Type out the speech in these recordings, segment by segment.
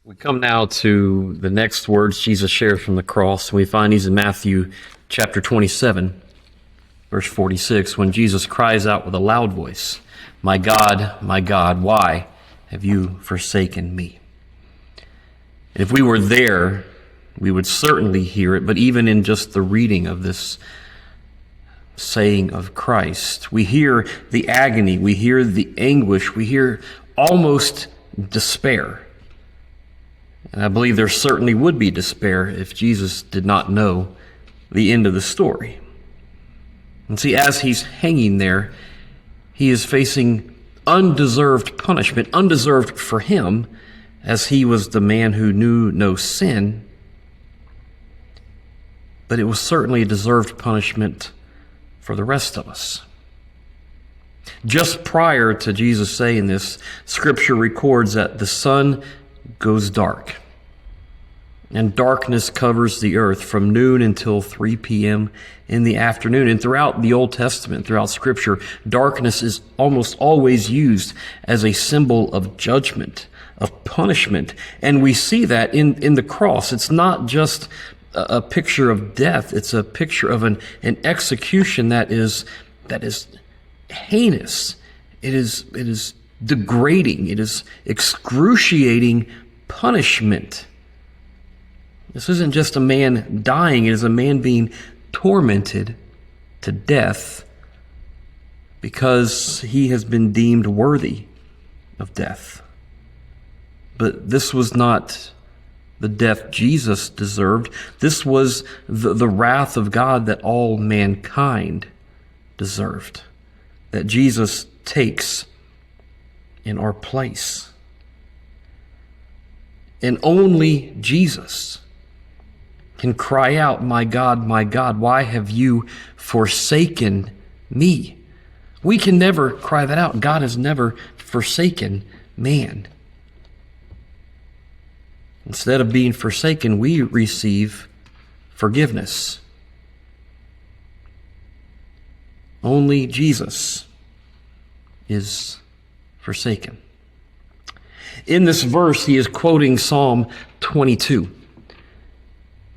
We come now to the next words Jesus shares from the cross. We find these in Matthew chapter 27, verse 46, when Jesus cries out with a loud voice, my God, why have you forsaken me?" And if we were there, we would certainly hear it, but even in just the reading of this saying of Christ, we hear the agony, we hear the anguish, we hear almost despair. And I believe there certainly would be despair if Jesus did not know the end of the story. And see, as he's hanging there, he is facing undeserved punishment, undeserved for him, as he was the man who knew no sin. But it was certainly a deserved punishment for the rest of us. Just prior to Jesus saying this, Scripture records that the sun goes dark, and darkness covers the earth from noon until 3 p.m. in the afternoon. And throughout the Old Testament, throughout Scripture, darkness is almost always used as a symbol of judgment, of punishment. And we see that in the cross. It's not just a picture of death. It's a picture of an execution that is heinous. It is degrading. It is excruciating punishment. This isn't just a man dying. It is a man being tormented to death because he has been deemed worthy of death. But this was not the death Jesus deserved. This was the wrath of God that all mankind deserved, that Jesus takes in our place. And only Jesus can cry out, my God, why have you forsaken me?" We can never cry that out. God has never forsaken man. Instead of being forsaken, we receive forgiveness. Only Jesus is forsaken. In this verse, he is quoting Psalm 22,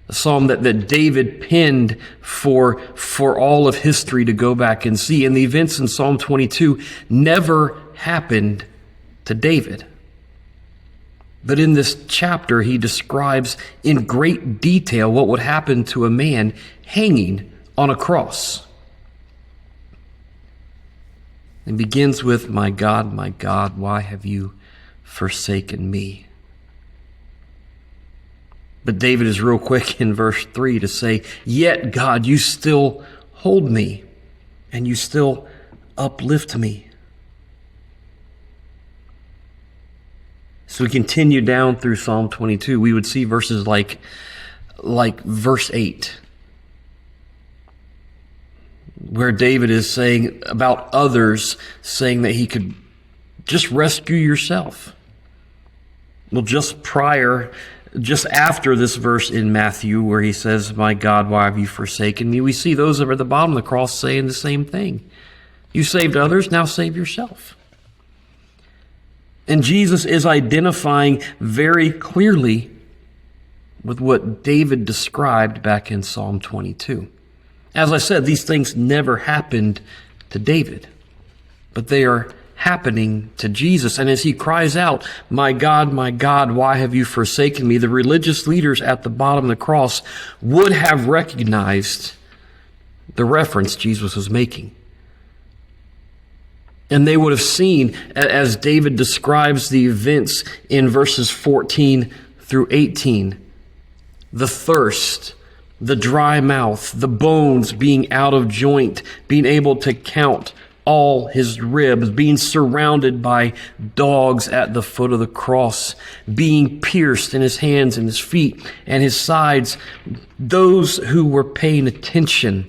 a psalm that David penned for all of history to go back and see. And the events in Psalm 22 never happened to David. But in this chapter, he describes in great detail what would happen to a man hanging on a cross. It begins with, my God, why have you forsaken me?" But David is real quick in verse 3 to say, "Yet, God, you still hold me, and you still uplift me." So we continue down through Psalm 22. We would see verses like verse 8, where David is saying about others, saying that he could just rescue yourself. Well, just after this verse in Matthew, where he says, my God, why have you forsaken me? We see those that are at the bottom of the cross saying the same thing. You saved others, now save yourself. And Jesus is identifying very clearly with what David described back in Psalm 22. As I said, these things never happened to David, but they are happening to Jesus. And as he cries out, my God, why have you forsaken me?" the religious leaders at the bottom of the cross would have recognized the reference Jesus was making. And they would have seen, as David describes the events in verses 14 through 18, the thirst, the dry mouth, the bones being out of joint, being able to count all his ribs, being surrounded by dogs at the foot of the cross, being pierced in his hands and his feet and his sides. Those who were paying attention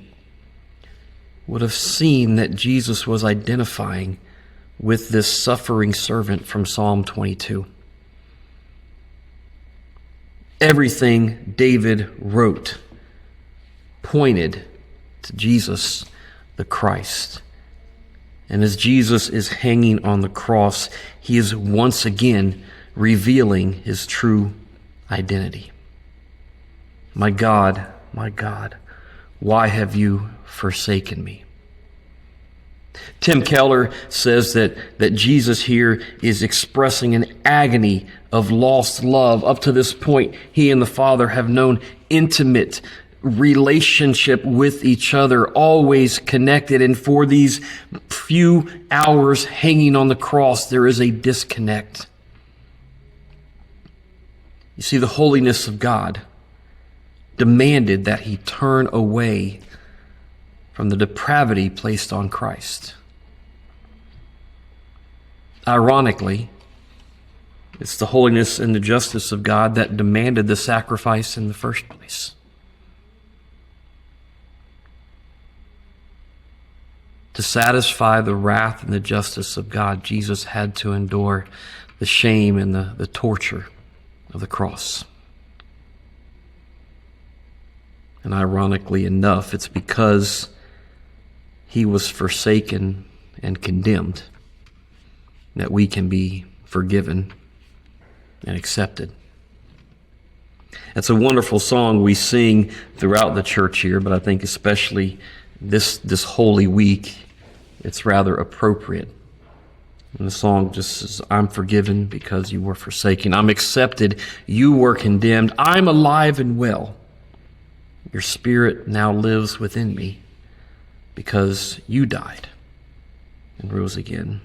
would have seen that Jesus was identifying with this suffering servant from Psalm 22. Everything David wrote pointed to Jesus the Christ. And as Jesus is hanging on the cross, he is once again revealing his true identity. My God, why have you forsaken me? Tim Keller says that Jesus here is expressing an agony of lost love. Up to this point, he and the Father have known intimate relationship with each other, always connected. And for these few hours hanging on the cross, there is a disconnect. You see, the holiness of God demanded that he turn away from the depravity placed on Christ. Ironically, it's the holiness and the justice of God that demanded the sacrifice in the first place. To satisfy the wrath and the justice of God, Jesus had to endure the shame and the torture of the cross. And ironically enough, it's because he was forsaken and condemned that we can be forgiven and accepted. It's a wonderful song we sing throughout the church here, but I think especially this Holy Week, it's rather appropriate. And the song just says, I'm forgiven because you were forsaken. I'm accepted. You were condemned. I'm alive and well. Your spirit now lives within me because you died and rose again.